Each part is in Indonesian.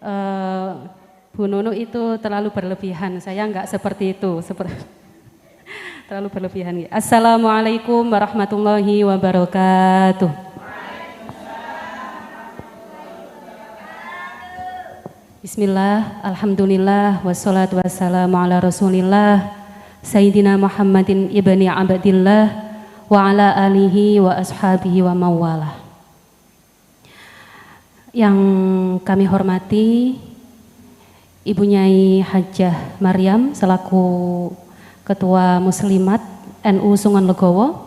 eh, Bu Nunu itu terlalu berlebihan. Saya enggak seperti itu. Terlalu berlebihan. Assalamualaikum warahmatullahi wabarakatuh. Bismillah, alhamdulillah, wassalatu wassalamu ala rasulillah Sayyidina Muhammadin ibni Abdillah wa ala alihi wa ashabihi wa mawalah. Yang kami hormati Ibu Nyai Hajjah Maryam selaku Ketua Muslimat NU Sungon Legowo.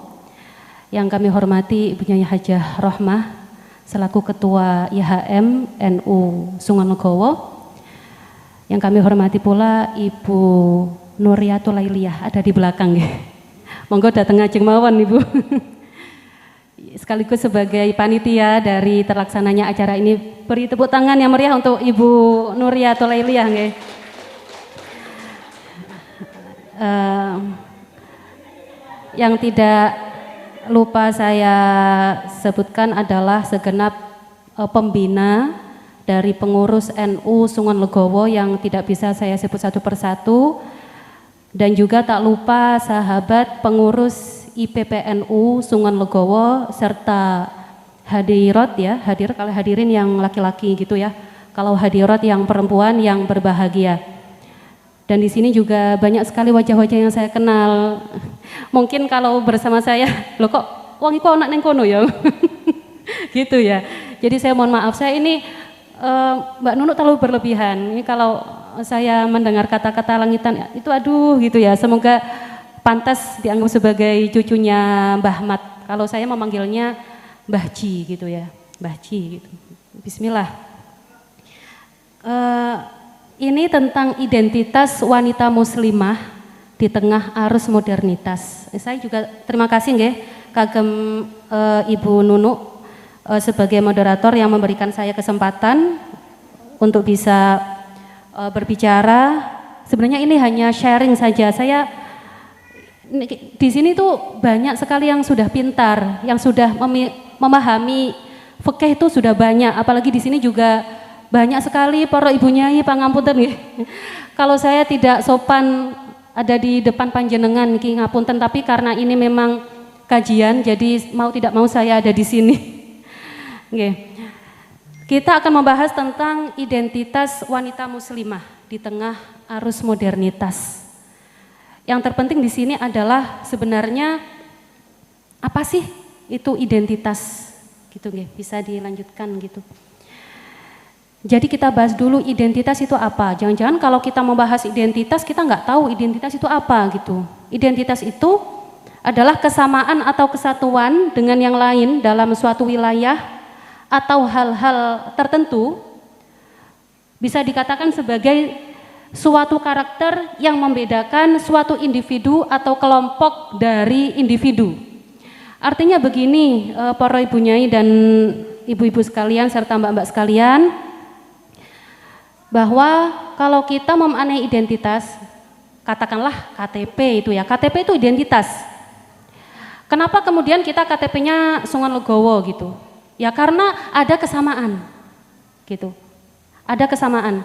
Yang kami hormati Ibu Nyai Hajjah Rohmah selaku Ketua IHM NU Sungon Legowo. Yang kami hormati pula Ibu Nuriatul Lailiyah ada di belakang ya. Monggo datang ngajeng mawon Ibu. Sekaligus sebagai panitia dari terlaksananya acara ini, beri tepuk tangan yang meriah untuk Ibu Nuriatul Lailiyah nggih. Yang tidak lupa saya sebutkan adalah segenap pembina dari pengurus NU Sungon Legowo yang tidak bisa saya sebut satu persatu, dan juga tak lupa sahabat pengurus IPPNU Sungon Legowo serta hadirat ya, kalau hadirin yang laki-laki gitu ya, kalau hadirat yang perempuan yang berbahagia. Dan di sini juga banyak sekali wajah-wajah yang saya kenal. Mungkin kalau bersama saya, loh kok wong iku anak neng kono ya. Gitu ya. Jadi saya mohon maaf, saya ini Mbak Nunu terlalu berlebihan. Ini kalau saya mendengar kata-kata langitan itu aduh gitu ya. Semoga pantas dianggap sebagai cucunya Mbah Mat. Kalau saya memanggilnya Mbah Ji gitu ya. Mbah Ji gitu. Bismillah. Ini tentang identitas wanita muslimah di tengah arus modernitas. Saya juga terima kasih nggih kagem Ibu Nunu sebagai moderator yang memberikan saya kesempatan untuk bisa berbicara. Sebenarnya ini hanya sharing saja. Saya di sini tuh banyak sekali yang sudah pintar, yang sudah memahami fikih itu sudah banyak. Apalagi di sini juga banyak sekali para ibu nyai pangapunten nggih. Kalau saya tidak sopan ada di depan panjenengan niki ngapunten, tapi karena ini memang kajian jadi mau tidak mau saya ada di sini. Nggih. Kita akan membahas tentang identitas wanita muslimah di tengah arus modernitas. Yang terpenting di sini adalah sebenarnya apa sih itu identitas? Gitu nggih, bisa dilanjutkan gitu. Jadi kita bahas dulu identitas itu apa. Jangan-jangan kalau kita membahas identitas kita nggak tahu identitas itu apa gitu. Identitas itu adalah kesamaan atau kesatuan dengan yang lain dalam suatu wilayah atau hal-hal tertentu. Bisa dikatakan sebagai suatu karakter yang membedakan suatu individu atau kelompok dari individu. Artinya begini para ibu nyai dan ibu-ibu sekalian serta mbak-mbak sekalian, bahwa kalau kita memaknai identitas, katakanlah KTP itu ya, KTP itu identitas. Kenapa kemudian kita KTP-nya Sungon Legowo gitu? Ya karena ada kesamaan gitu, ada kesamaan.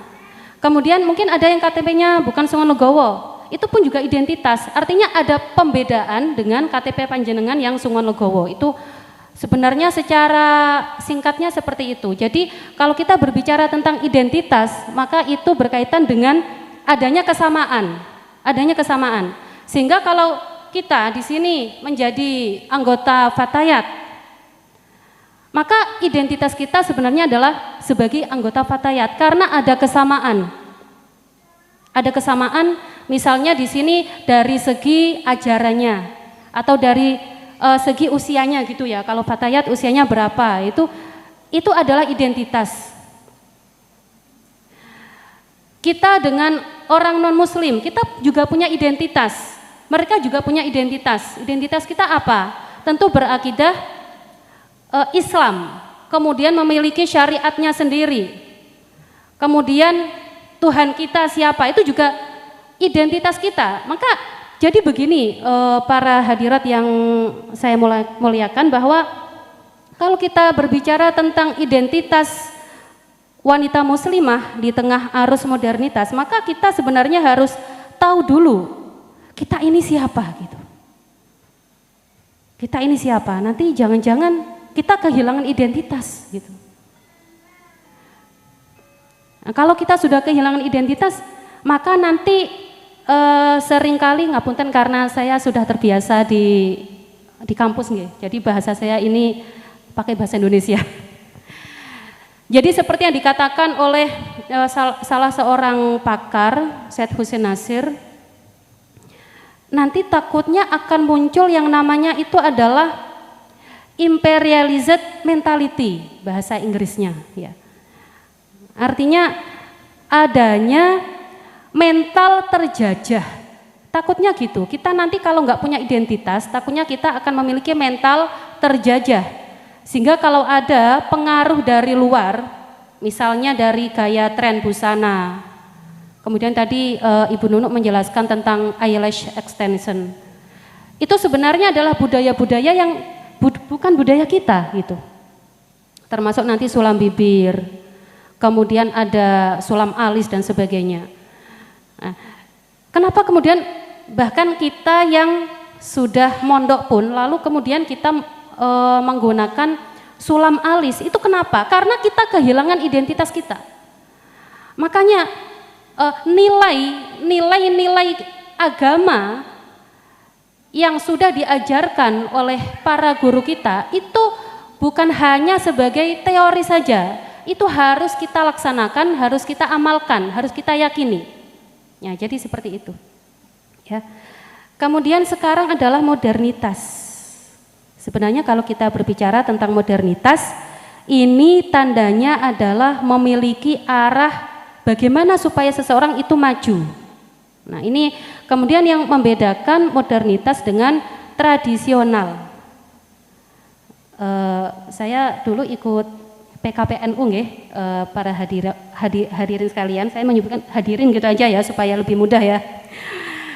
Kemudian mungkin ada yang KTP-nya bukan Sungon Legowo, itu pun juga identitas. Artinya ada pembedaan dengan KTP panjenengan yang Sungon Legowo. Itu sebenarnya secara singkatnya seperti itu. Jadi kalau kita berbicara tentang identitas, maka itu berkaitan dengan adanya kesamaan, Sehingga kalau kita di sini menjadi anggota Fatayat, maka identitas kita sebenarnya adalah sebagai anggota Fatayat karena ada kesamaan. Ada kesamaan misalnya di sini dari segi ajarannya atau dari segi usianya gitu ya. Kalau Fatayat usianya berapa, itu adalah identitas. Kita dengan orang non muslim, kita juga punya identitas. Mereka juga punya identitas. Identitas kita apa? Tentu berakidah Islam. Kemudian memiliki syariatnya sendiri. Kemudian Tuhan kita siapa? Itu juga identitas kita. Maka jadi begini para hadirat yang saya muliakan, bahwa kalau kita berbicara tentang identitas wanita muslimah di tengah arus modernitas, maka kita sebenarnya harus tahu dulu kita ini siapa gitu. Kita ini siapa? Nanti jangan-jangan kita kehilangan identitas gitu. Nah, kalau kita sudah kehilangan identitas, maka nanti seringkali ngapunten karena saya sudah terbiasa di kampus nggih. Jadi bahasa saya ini pakai bahasa Indonesia. Jadi seperti yang dikatakan oleh salah seorang pakar, Syed Hussein Nasir, nanti takutnya akan muncul yang namanya itu adalah imperialized mentality, bahasa Inggrisnya ya. Artinya adanya mental terjajah. Takutnya gitu, kita nanti kalau nggak punya identitas, takutnya kita akan memiliki mental terjajah. Sehingga kalau ada pengaruh dari luar, misalnya dari gaya tren busana, kemudian tadi Ibu Nunuk menjelaskan tentang eyelash extension, itu sebenarnya adalah budaya-budaya yang bukan budaya kita gitu. Termasuk nanti sulam bibir, kemudian ada sulam alis dan sebagainya. Nah, kenapa kemudian bahkan kita yang sudah mondok pun lalu kemudian kita menggunakan sulam alis, itu kenapa? Karena kita kehilangan identitas kita. Makanya nilai-nilai agama yang sudah diajarkan oleh para guru kita itu bukan hanya sebagai teori saja, itu harus kita laksanakan, harus kita amalkan, harus kita yakini. Ya, jadi seperti itu. Ya. Kemudian sekarang adalah modernitas. Sebenarnya kalau kita berbicara tentang modernitas, ini tandanya adalah memiliki arah bagaimana supaya seseorang itu maju. Nah, ini kemudian yang membedakan modernitas dengan tradisional. Saya dulu ikut PKPNU nggih, para hadirin sekalian, saya menyebutkan hadirin gitu aja ya supaya lebih mudah ya.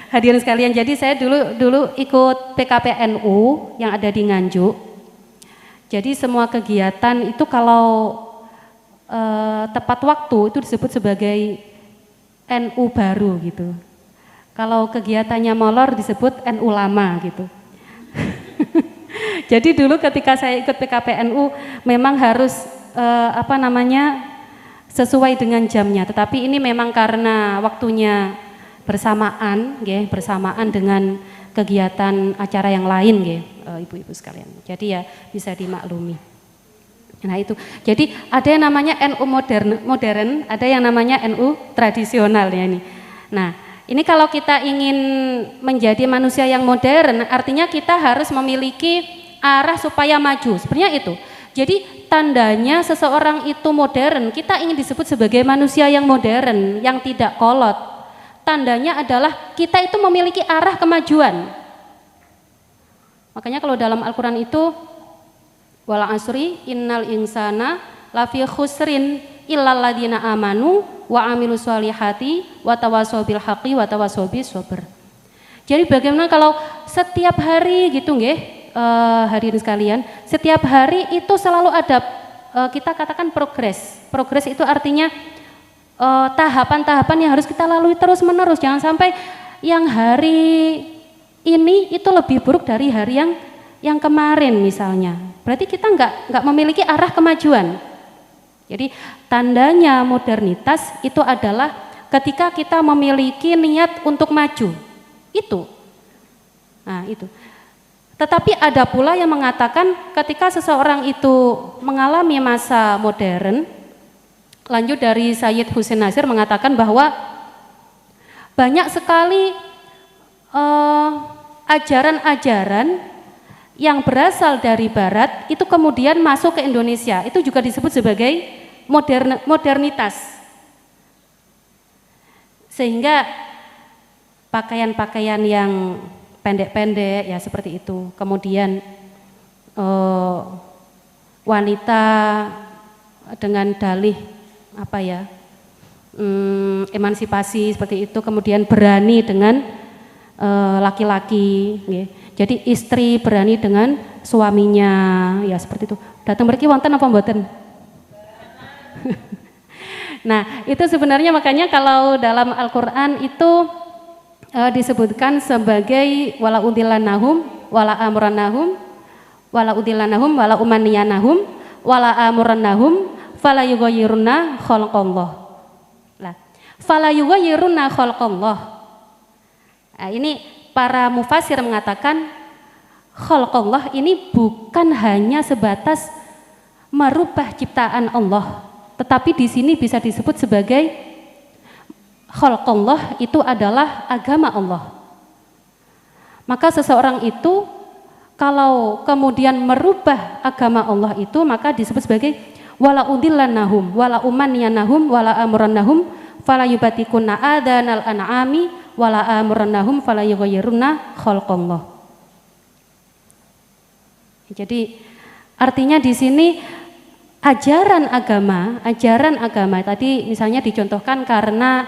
Hadirin sekalian, jadi saya dulu ikut PKPNU yang ada di Nganjuk. Jadi semua kegiatan itu kalau tepat waktu itu disebut sebagai NU baru gitu. Kalau kegiatannya molor disebut NU lama gitu. Jadi dulu ketika saya ikut PKPNU memang harus sesuai dengan jamnya, tetapi ini memang karena waktunya bersamaan dengan kegiatan acara yang lain ibu-ibu sekalian, jadi ya bisa dimaklumi. Nah itu, jadi ada yang namanya NU modern, ada yang namanya NU tradisional ya ini. Nah ini kalau kita ingin menjadi manusia yang modern, artinya kita harus memiliki arah supaya maju, sebenarnya itu. Jadi tandanya seseorang itu modern, kita ingin disebut sebagai manusia yang modern, yang tidak kolot. Tandanya adalah kita itu memiliki arah kemajuan. Makanya kalau dalam Al-Quran itu, wal asri innal insana lafi khusrin illal ladzina amanu wa amilus solihati wa tawassaw bil haqqi wa tawassaw bis sabr. Jadi bagaimana kalau setiap hari gitu nggih, hadirin sekalian, setiap hari itu selalu ada kita katakan progres. Progres itu artinya tahapan-tahapan yang harus kita lalui terus menerus. Jangan sampai yang hari ini itu lebih buruk dari hari yang kemarin misalnya. Berarti kita nggak memiliki arah kemajuan. Jadi tandanya modernitas itu adalah ketika kita memiliki niat untuk maju. Itu. Nah, itu. Tetapi ada pula yang mengatakan ketika seseorang itu mengalami masa modern, lanjut dari Syed Hussein Nasir mengatakan bahwa banyak sekali ajaran-ajaran yang berasal dari Barat itu kemudian masuk ke Indonesia, itu juga disebut sebagai modernitas. Sehingga pakaian-pakaian yang pendek-pendek ya seperti itu. Kemudian wanita dengan dalih emansipasi seperti itu, kemudian berani dengan laki-laki. Jadi istri berani dengan suaminya, ya seperti itu. Datang mriki wonten apa mboten? Nah, itu sebenarnya makanya kalau dalam Al-Qur'an itu disebutkan sebagai wala udillanahum wala amrannahum wala udillanahum wala umaniyanahum wala amrannahum fala yughayyiruna khalqallah. Lah, fala yughayyiruna khalqallah. Nah, ini para mufassir mengatakan khalqallah ini bukan hanya sebatas merubah ciptaan Allah, tetapi di sini bisa disebut sebagai khalqallah itu adalah agama Allah. Maka seseorang itu kalau kemudian merubah agama Allah itu maka disebut sebagai wala udillannahum wala umaniyanahum wala amrannahum fala yubatikunna adanal an'ami wala amrannahum fala yughayyiruna khalqallah. Jadi artinya di sini ajaran agama tadi misalnya dicontohkan karena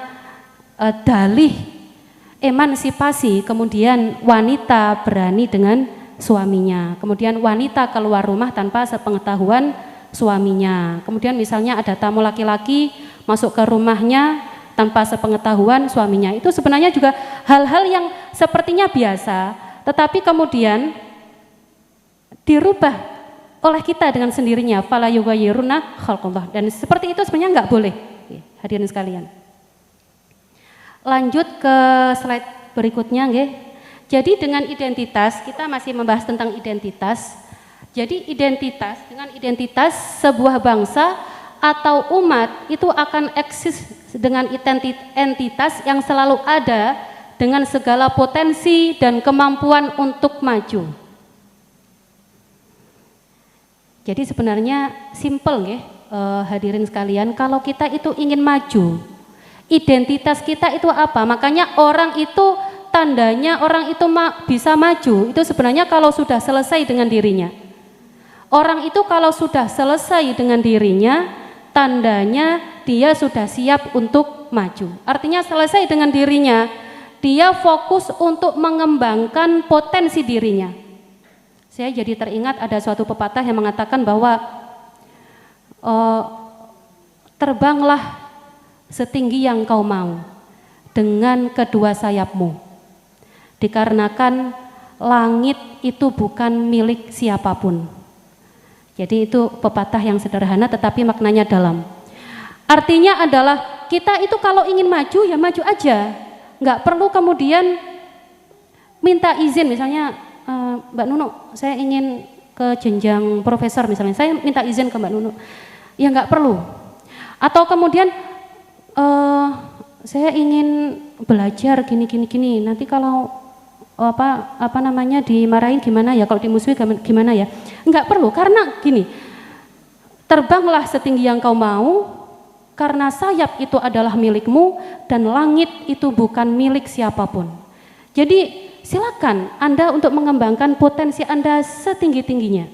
dalih emansipasi, kemudian wanita berani dengan suaminya, kemudian wanita keluar rumah tanpa sepengetahuan suaminya, kemudian misalnya ada tamu laki-laki masuk ke rumahnya tanpa sepengetahuan suaminya. Itu sebenarnya juga hal-hal yang sepertinya biasa, tetapi kemudian dirubah oleh kita dengan sendirinya, fala yughayyiruna khalqallah, dan seperti itu sebenarnya nggak boleh. Hadirin sekalian, lanjut ke slide berikutnya nggih. Jadi dengan identitas, kita masih membahas tentang identitas. Jadi dengan identitas sebuah bangsa atau umat itu akan eksis dengan entitas yang selalu ada dengan segala potensi dan kemampuan untuk maju. Jadi sebenarnya simple nggih, hadirin sekalian, kalau kita itu ingin maju, identitas kita itu apa? Makanya orang itu tandanya orang itu bisa maju itu sebenarnya kalau sudah selesai dengan dirinya. Orang itu kalau sudah selesai dengan dirinya, tandanya dia sudah siap untuk maju. Artinya selesai dengan dirinya, dia fokus untuk mengembangkan potensi dirinya. Saya jadi teringat ada suatu pepatah yang mengatakan bahwa terbanglah setinggi yang kau mau dengan kedua sayapmu, dikarenakan langit itu bukan milik siapapun. Jadi itu pepatah yang sederhana tetapi maknanya dalam. Artinya adalah kita itu kalau ingin maju ya maju aja, nggak perlu kemudian minta izin. Misalnya Mbak Nunu, saya ingin ke jenjang profesor misalnya, saya minta izin ke Mbak Nunu, ya nggak perlu. Atau kemudian saya ingin belajar gini, nanti kalau apa namanya dimarahin gimana ya, kalau dimusuhi gimana ya, nggak perlu. Karena gini, terbanglah setinggi yang kau mau, karena sayap itu adalah milikmu dan langit itu bukan milik siapapun. Jadi silakan Anda untuk mengembangkan potensi Anda setinggi-tingginya.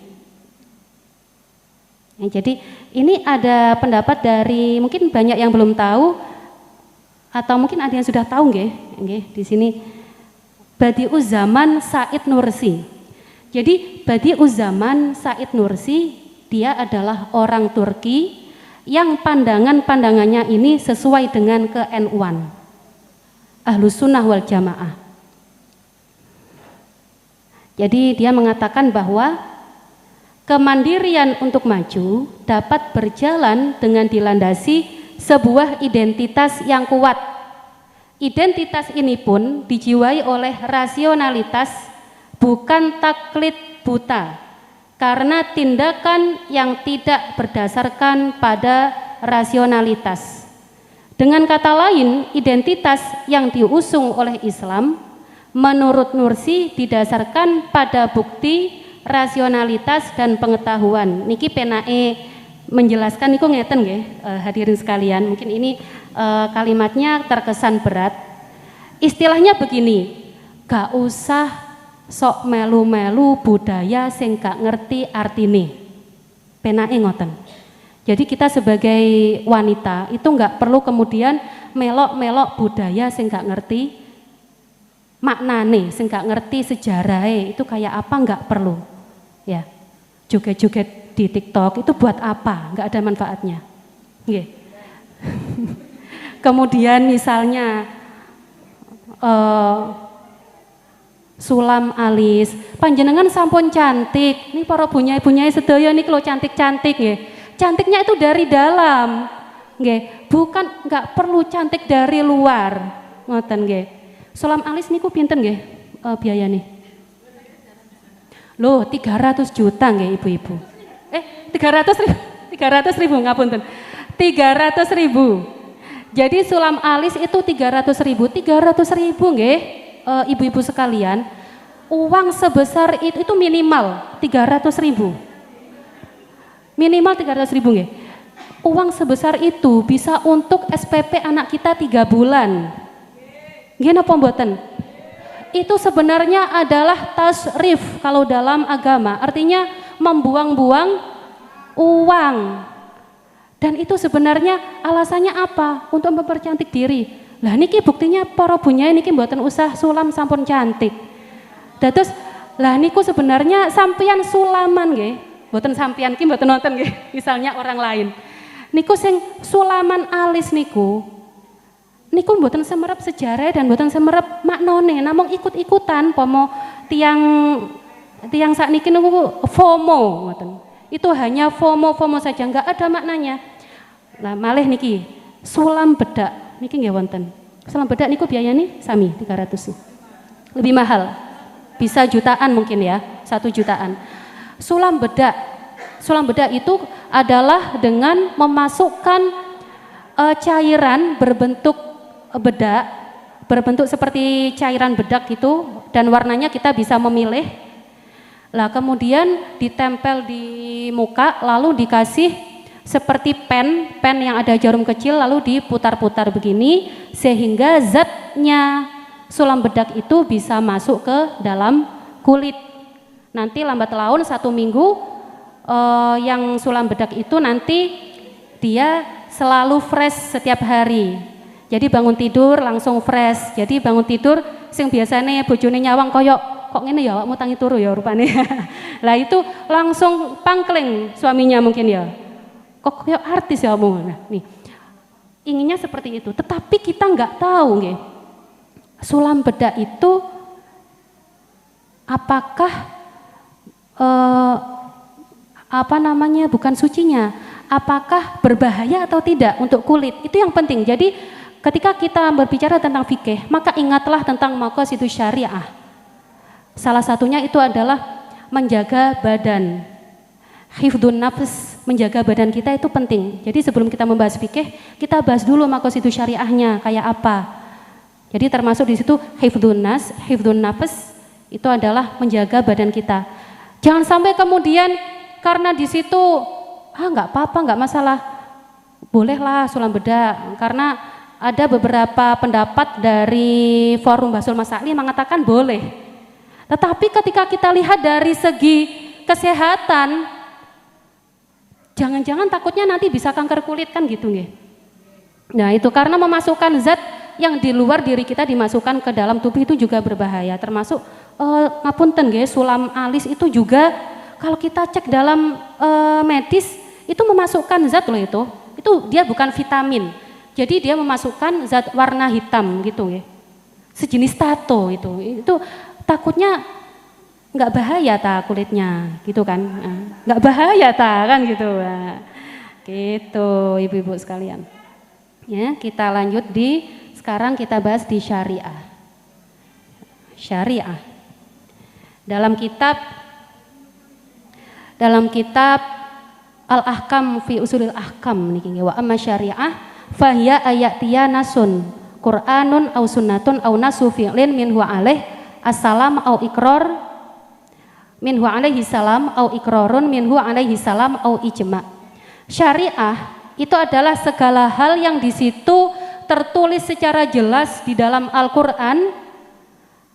Ya, jadi ini ada pendapat dari mungkin banyak yang belum tahu atau mungkin ada yang sudah tahu nggih di sini. Badi'uz Zaman Said Nursi. Jadi Badi'uz Zaman Said Nursi dia adalah orang Turki yang pandangannya ini sesuai dengan ke-NU-an, Ahlus Sunnah wal Jamaah. Jadi dia mengatakan bahwa kemandirian untuk maju dapat berjalan dengan dilandasi sebuah identitas yang kuat. Identitas ini pun dijiwai oleh rasionalitas, bukan taklid buta, karena tindakan yang tidak berdasarkan pada rasionalitas. Dengan kata lain, identitas yang diusung oleh Islam menurut Nursi didasarkan pada bukti, rasionalitas dan pengetahuan. Niki penae menjelaskan niku ngeten nggih, hadirin sekalian. Mungkin ini kalimatnya terkesan berat. Istilahnya begini, gak usah sok melu-melu budaya sing gak ngerti artine. Penae ngoten. Jadi kita sebagai wanita itu nggak perlu kemudian melok-melok budaya sing gak ngerti maknane, sing gak ngerti sejarahnya itu kayak apa, nggak perlu. Ya, joget-joget di TikTok itu buat apa? Nggak ada manfaatnya. Nggih. Kemudian misalnya sulam alis, panjenengan sampun cantik. Nih para bunyai-bunyai sedaya nih lo cantik-cantik nggih. Cantiknya itu dari dalam. Nggih, bukan enggak perlu cantik dari luar. Ngoten nggih. Sulam alis niku pinten nggih biayane? Loh, 300 juta nggih ibu-ibu. 300 ribu ngapunten. 300 ribu. Jadi sulam alis itu 300 ribu. 300 ribu nggih ibu-ibu sekalian. Uang sebesar itu minimal 300 ribu. Minimal 300 ribu nggih. Uang sebesar itu bisa untuk SPP anak kita 3 bulan. Nggih napa mboten? Itu sebenarnya adalah tasrif kalau dalam agama, artinya membuang-buang uang. Dan itu sebenarnya alasannya apa? Untuk mempercantik diri. Lah niki buktinya para bunyai niki mboten usah sulam sampun cantik. Dados lah niku sebenarnya sampeyan sulaman nggih. Mboten sampeyan ki mboten nonton nggih, misalnya orang lain. Niku sing sulaman alis niku mboten semerep sejarah dan mboten semerep maknane, namung ikut-ikutan pomo tiang sakniki niku FOMO ngoten. Itu hanya FOMO saja, enggak ada maknanya. Nah, malih niki sulam bedak niki nggih wonten. Sulam bedak niku biayane sami 300. Lebih mahal. Bisa jutaan mungkin ya, 1 jutaan. Sulam bedak itu adalah dengan memasukkan cairan berbentuk bedak, berbentuk seperti cairan bedak gitu, dan warnanya kita bisa memilih. Lah kemudian ditempel di muka, lalu dikasih seperti pen yang ada jarum kecil, lalu diputar-putar begini sehingga zatnya sulam bedak itu bisa masuk ke dalam kulit. Nanti lambat laun 1 minggu yang sulam bedak itu nanti dia selalu fresh setiap hari. Jadi bangun tidur langsung fresh. Jadi bangun tidur sing biasanya bojone nyawang kok ngene ya awakmu tangi turu ya rupane. Lah itu langsung pangkling suaminya mungkin ya. Kok kayak artis ya kamu. Nah, nih. Inginnya seperti itu. Tetapi kita nggak tahu nggih. Sulam bedak itu apakah bukan sucinya, apakah berbahaya atau tidak untuk kulit, itu yang penting. Jadi ketika kita berbicara tentang fikih, maka ingatlah tentang maqasidus syariah. Salah satunya itu adalah menjaga badan, hifdun nafs, menjaga badan kita itu penting. Jadi sebelum kita membahas fikih, kita bahas dulu maqasidus syariahnya kayak apa. Jadi termasuk di situ hifdun nafs itu adalah menjaga badan kita. Jangan sampai kemudian karena di situ nggak apa-apa, nggak masalah, bolehlah sulam bedak, karena ada beberapa pendapat dari Forum Basul Masail mengatakan boleh. Tetapi ketika kita lihat dari segi kesehatan, jangan-jangan takutnya nanti bisa kanker kulit kan gitu nggih. Nah itu karena memasukkan zat yang di luar diri kita dimasukkan ke dalam tubuh itu juga berbahaya. Termasuk ngapunten nggih, sulam alis itu juga kalau kita cek dalam medis itu memasukkan zat loh itu dia bukan vitamin. Jadi dia memasukkan zat warna hitam gitu ya. Sejenis tato itu takutnya nggak bahaya kulitnya gitu kan. Nggak bahaya kan gitu. Nah, gitu ibu-ibu sekalian. Ya, kita lanjut sekarang kita bahas di syariah. Syariah. Dalam kitab Al-Ahkam fi Usulil Ahkam niki wa amma syariah fahiya ayatiya nasun Qur'anun au sunnatun au nasu fi'lin minhu alaih assalam au iqrar minhu alaihi salam au iqrarun minhu alaihi salam au ijma. Syariah itu adalah segala hal yang di situ tertulis secara jelas di dalam Al-Qur'an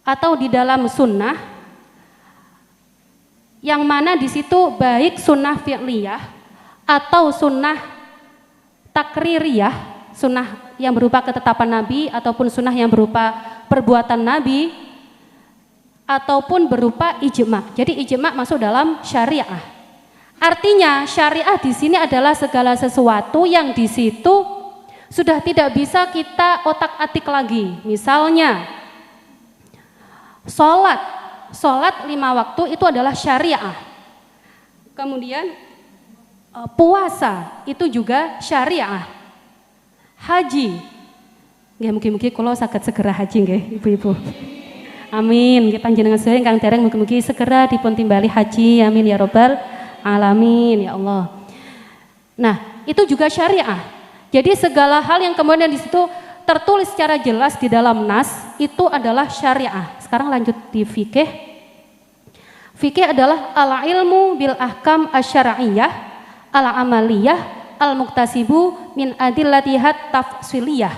atau di dalam sunnah, yang mana di situ baik sunnah fi'liyah atau sunnah takririyah, sunnah yang berupa ketetapan Nabi ataupun sunnah yang berupa perbuatan Nabi ataupun berupa ijma. Jadi ijma masuk dalam syariah. Artinya syariah di sini adalah segala sesuatu yang di situ sudah tidak bisa kita otak-atik lagi. Misalnya sholat 5 waktu itu adalah syariah. Kemudian puasa itu juga syariah. Haji, nggih mugi-mugi kula saged segera haji nggih ibu-ibu. Amin. Nggih panjenengan sedaya ingkang dereng mugi-mugi segera dipun timbali haji. Amin ya robbal alamin ya Allah. Nah, itu juga syariah. Jadi segala hal yang kemudian di situ tertulis secara jelas di dalam nas itu adalah syariah. Sekarang lanjut di fikih. Fikih adalah al-ilmu bil ahkam asy-syar'iyyah, al-amaliyah, al-muktasibu min adillatihat tafsiliyah.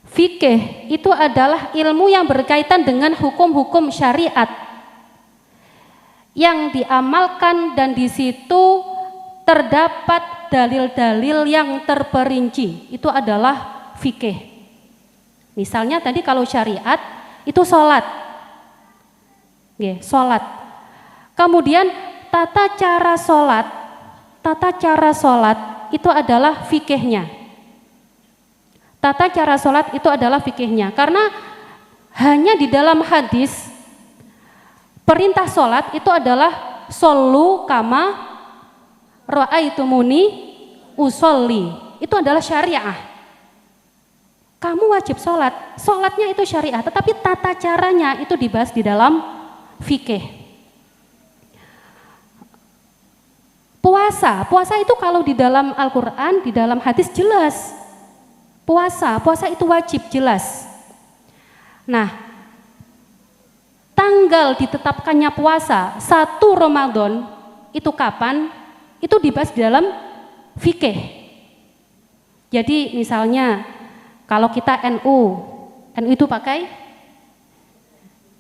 Fikih itu adalah ilmu yang berkaitan dengan hukum-hukum syariat yang diamalkan dan di situ terdapat dalil-dalil yang terperinci. Itu adalah fikih. Misalnya tadi kalau syariat itu sholat. Sholat. Kemudian tata cara sholat itu adalah fikihnya. Tata cara sholat itu adalah fikihnya. Karena hanya di dalam hadis perintah sholat itu adalah shollu kama ra'aitumuni usolli. Itu adalah syariah. Kamu wajib sholat. Sholatnya itu syariah, tetapi tata caranya itu dibahas di dalam fikih. Puasa itu kalau di dalam Al-Quran, di dalam hadis jelas. Puasa itu wajib jelas. Nah, tanggal ditetapkannya puasa 1 Ramadan itu kapan? Itu dibahas di dalam fikih. Jadi misalnya kalau kita NU itu pakai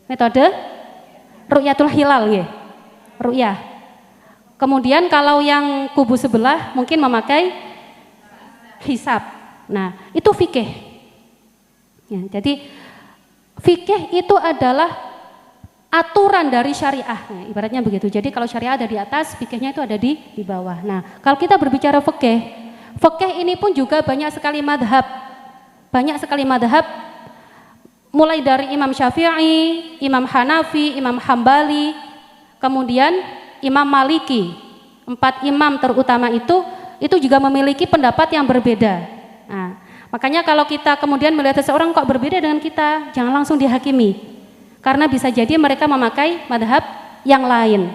metode ru'yatul hilal ya. Ru'yah. Kemudian kalau yang kubu sebelah mungkin memakai hisab. Nah, itu fikih. Ya, jadi fikih itu adalah aturan dari syariah, nah, ibaratnya begitu. Jadi kalau syariah ada di atas, fikihnya itu ada di bawah. Nah, kalau kita berbicara fikih ini pun juga banyak sekali madhab. Mulai dari Imam Syafi'i, Imam Hanafi, Imam Hambali, kemudian Imam Maliki. 4 imam terutama itu juga memiliki pendapat yang berbeda. Nah, makanya kalau kita kemudian melihat seseorang kok berbeda dengan kita, jangan langsung dihakimi. Karena bisa jadi mereka memakai madhab yang lain.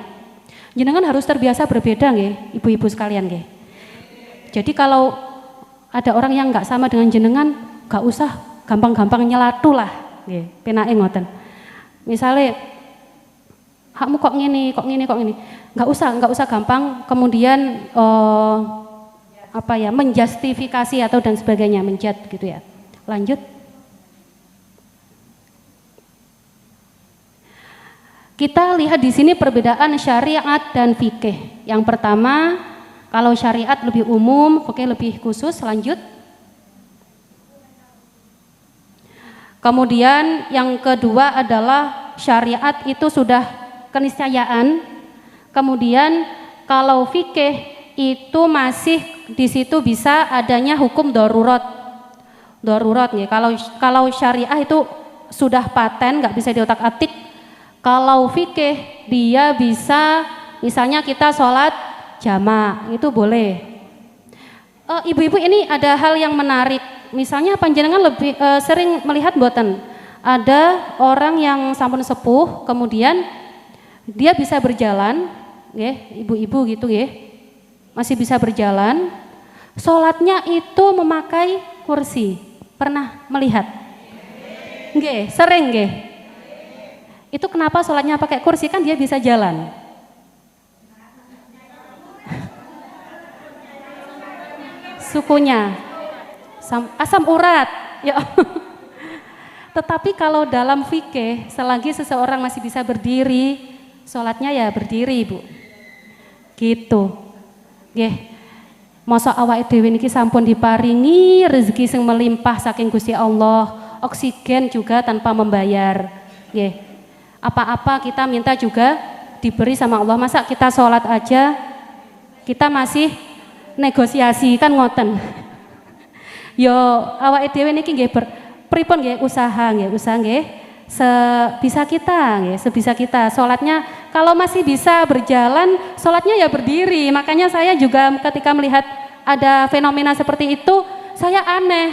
Jenengan harus terbiasa berbeda nggih, ibu-ibu sekalian nggih. Jadi kalau ada orang yang nggak sama dengan jenengan, nggak usah gampang-gampang nyelatu lah, nggih. Penake ngoten. Misale hakmu kok ngene, nggak usah gampang kemudian menjustifikasi atau dan sebagainya, menjat gitu ya. Lanjut. Kita lihat di sini perbedaan syariat dan fikih. Yang pertama, kalau syariat lebih umum, fikih lebih khusus. Lanjut. Kemudian yang kedua adalah syariat itu sudah keniscayaan. Kemudian kalau fikih itu masih di situ bisa adanya hukum darurat. Darurat ya. Kalau syariah itu sudah paten, nggak bisa diotak-atik. Kalau fikih dia bisa, misalnya kita sholat jamak itu boleh. Ibu-ibu ini ada hal yang menarik. Misalnya panjenengan lebih sering melihat mboten? Ada orang yang sampun sepuh, kemudian dia bisa berjalan, ibu-ibu gitu masih bisa berjalan. Sholatnya itu memakai kursi. Pernah melihat? Nggih, sering nggih. Itu kenapa sholatnya pakai kursi, kan dia bisa jalan. Sukunya asam urat ya. Tetapi kalau dalam fikih selagi seseorang masih bisa berdiri, sholatnya ya berdiri, Bu. Gitu. Nggih. Masa awake dhewe niki sampun diparingi rezeki sing melimpah saking Gusti Allah, oksigen juga tanpa membayar. Nggih. Apa-apa kita minta juga diberi sama Allah. Masa kita sholat aja kita masih negosiasi, kan ngoten. Yo awake dhewe niki nggih pripun nggih usaha nggih sebisa kita nggih, sebisa kita. Salatnya kalau masih bisa berjalan, salatnya ya berdiri. Makanya saya juga ketika melihat ada fenomena seperti itu, saya aneh.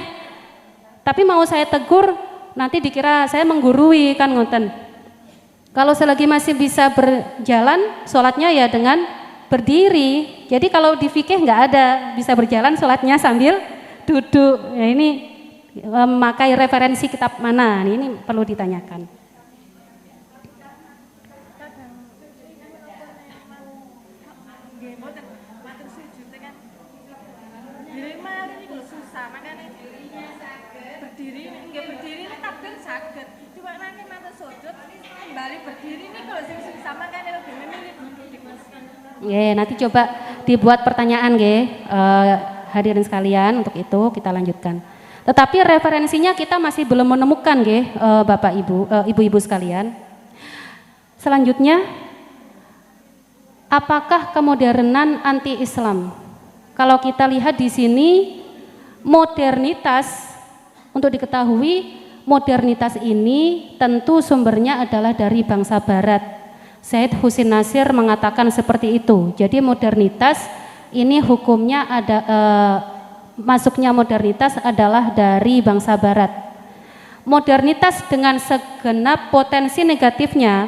Tapi mau saya tegur, nanti dikira saya menggurui kan ngoten. Kalau selagi masih bisa berjalan, salatnya ya dengan berdiri. Jadi kalau di fikih nggak ada bisa berjalan salatnya sambil duduk. Ya ini memakai referensi kitab mana? Ini perlu ditanyakan. Ya, nanti coba dibuat pertanyaan hadirin sekalian, untuk itu kita lanjutkan. Tetapi referensinya kita masih belum menemukan Bapak Ibu, ibu-ibu sekalian. Selanjutnya, apakah kemodernan anti-Islam? Kalau kita lihat di sini modernitas, untuk diketahui modernitas ini tentu sumbernya adalah dari bangsa barat. Said Husin Nasir mengatakan seperti itu. Jadi modernitas ini hukumnya ada masuknya modernitas adalah dari bangsa barat. Modernitas dengan segenap potensi negatifnya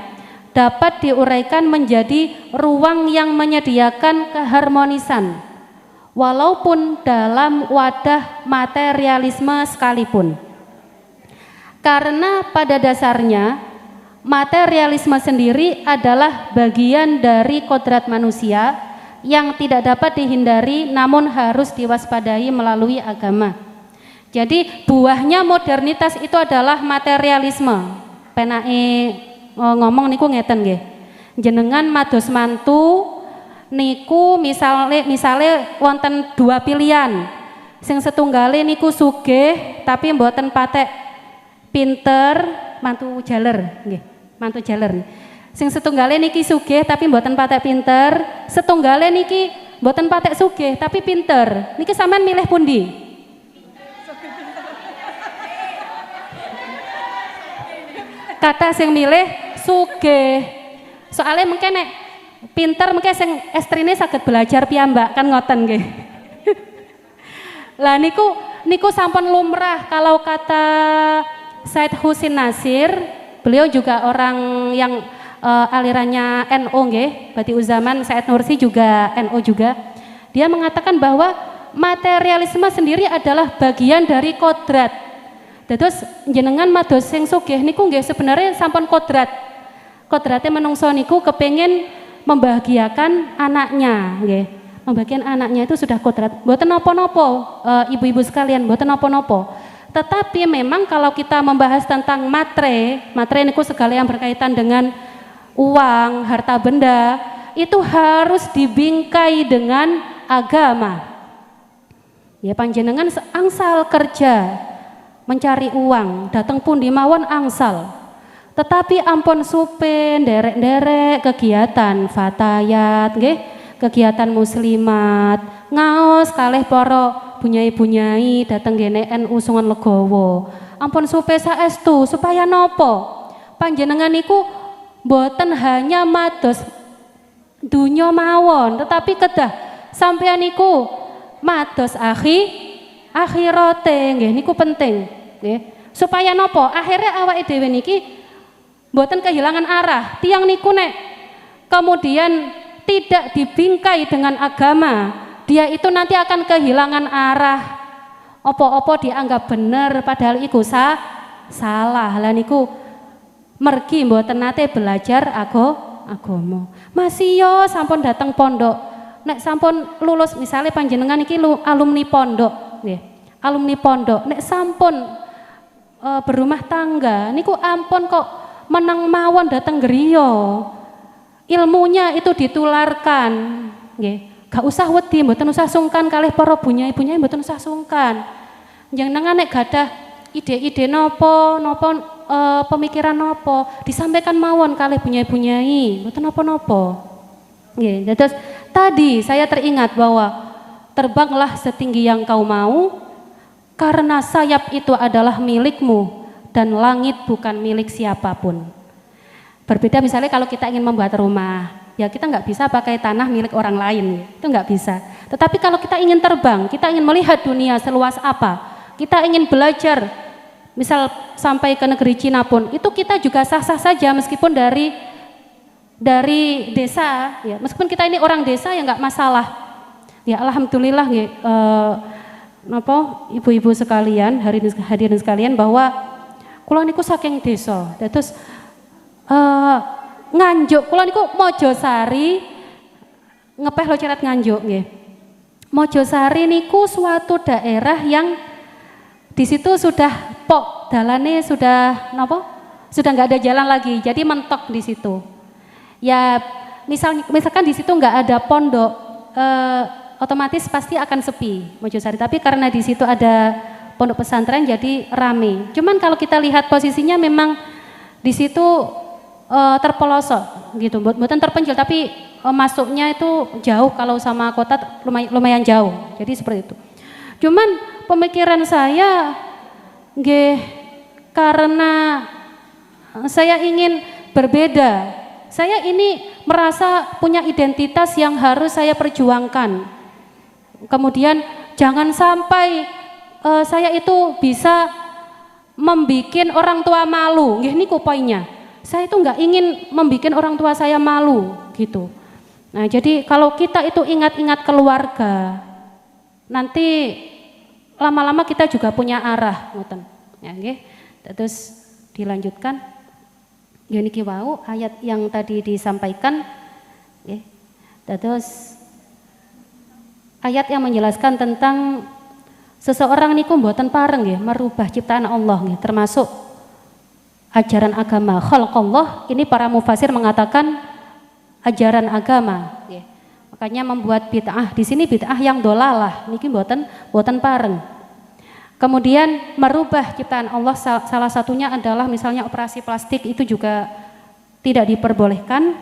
dapat diuraikan menjadi ruang yang menyediakan keharmonisan walaupun dalam wadah materialisme sekalipun. Karena pada dasarnya materialisme sendiri adalah bagian dari kodrat manusia yang tidak dapat dihindari namun harus diwaspadai melalui agama. Jadi buahnya modernitas itu adalah materialisme. Penake ngomong niku ngeten nggih. Jenengan mados mantu niku misale wonten dua pilihan. Sing setunggale niku sugih tapi mboten patek pinter, mantu jaler nggih. Mantu jaler. Sing setunggale niki sugih tapi mboten patek pinter, setunggale niki mboten patek sugih tapi pinter. Niki sampean milih pundi? Kata sing milih sugih. Soalnya mungkin nek pinter mungkin sing estrine saged belajar piyambak kan ngoten nggih. Lah niku sampun lumrah kalau kata Said Husin Nasir. Beliau juga orang yang alirannya NU nggih, Badi'uz Zaman. Said Nursi juga NU juga. Dia mengatakan bahwa materialisme sendiri adalah bagian dari kodrat. Terus jenengan mados sing sugih niku nggih sebenarnya sampun kodrat. Kodratnya menungso niku kepengin membahagiakan anaknya nggih. Membahagiakan anaknya itu sudah kodrat. Mboten napa-napa ibu-ibu sekalian, mboten napa-napa. Tetapi memang kalau kita membahas tentang matre niku segala yang berkaitan dengan uang, harta benda, itu harus dibingkai dengan agama. Ya panjenengan angsal kerja, mencari uang, datang pun di mawon angsal. Tetapi ampun supe nderek-nderek kegiatan fatayat nggih, kegiatan muslimat, ngaos kalih para bunyai-bunyai dateng gene NU Sungon Legowo. Ampun supe saestu supaya nopo? Panjenengan niku mboten hanya mados dunya mawon, tetapi kedah sampeyan niku mados akhirate nggih niku penting nggih. Supaya nopo? Akhirnya awake dhewe niki mboten kehilangan arah. Tiang niku nek kemudian tidak dibingkai dengan agama, dia itu nanti akan kehilangan arah. Opo-opo dianggap bener padahal iku salah. Lah niku mergi mboten nate belajar agama. Masih yo sampun dateng pondok. Nek sampun lulus misalnya panjenengan iki alumni pondok nggih. Alumni pondok nek sampun berumah tangga niku ampun kok menang mawon dateng griya. Ilmunya itu ditularkan nggih. Gak usah wedi, mboten usah sungkan kalih para bunyai-bunyai, mboten usah sungkan. Jenengan nek gadah ide-ide nopo pemikiran nopo, disampaikan mawon kalih bunyai-bunyai, mboten napa-napa. Nggih, terus tadi saya teringat bahwa terbanglah setinggi yang kau mau, Karena sayap itu adalah milikmu dan langit bukan milik siapapun. Berbeda misalnya kalau kita ingin membuat rumah, ya kita nggak bisa pakai tanah milik orang lain, itu nggak bisa. Tetapi kalau kita ingin terbang, kita ingin melihat dunia seluas apa, kita ingin belajar, misal sampai ke negeri Cina pun, itu kita juga sah-sah saja meskipun dari desa, ya meskipun kita ini orang desa ya nggak masalah. Ya alhamdulillah ya, ibu-ibu sekalian, hadirin sekalian, bahwa kula niku saking desa, terus Nganjuk, kula niku Mojosari, ngepeh lo cerat Nganjuk nggih. Mojosari niku suatu daerah yang di situ sudah dalane sudah sudah nggak ada jalan lagi, jadi mentok di situ. Ya misalkan di situ nggak ada pondok, otomatis pasti akan sepi Mojosari. Tapi karena di situ ada pondok pesantren jadi rame. Cuman kalau kita lihat posisinya memang di situ terpelosok gitu, bukan terpencil tapi masuknya itu jauh, kalau sama kota lumayan jauh, jadi seperti itu. Cuman pemikiran saya karena saya ingin berbeda, saya ini merasa punya identitas yang harus saya perjuangkan. Kemudian jangan sampai saya itu bisa membikin orang tua malu, ini poinnya. Saya itu nggak ingin membikin orang tua saya malu gitu. Nah jadi kalau kita itu ingat-ingat keluarga, nanti lama-lama kita juga punya arah, ngoten. Ya, nggih. Terus dilanjutkan. Ya niki wau ayat yang tadi disampaikan, nggih. Terus ayat yang menjelaskan tentang seseorang niku mboten pareng nggih merubah ciptaan Allah nggih, termasuk ajaran agama khalqallah. Ini para mufasir mengatakan ajaran agama, makanya membuat bid'ah. Di sini bid'ah yang dolalah, niki boten pareng. Kemudian merubah ciptaan Allah, salah satunya adalah misalnya operasi plastik, itu juga tidak diperbolehkan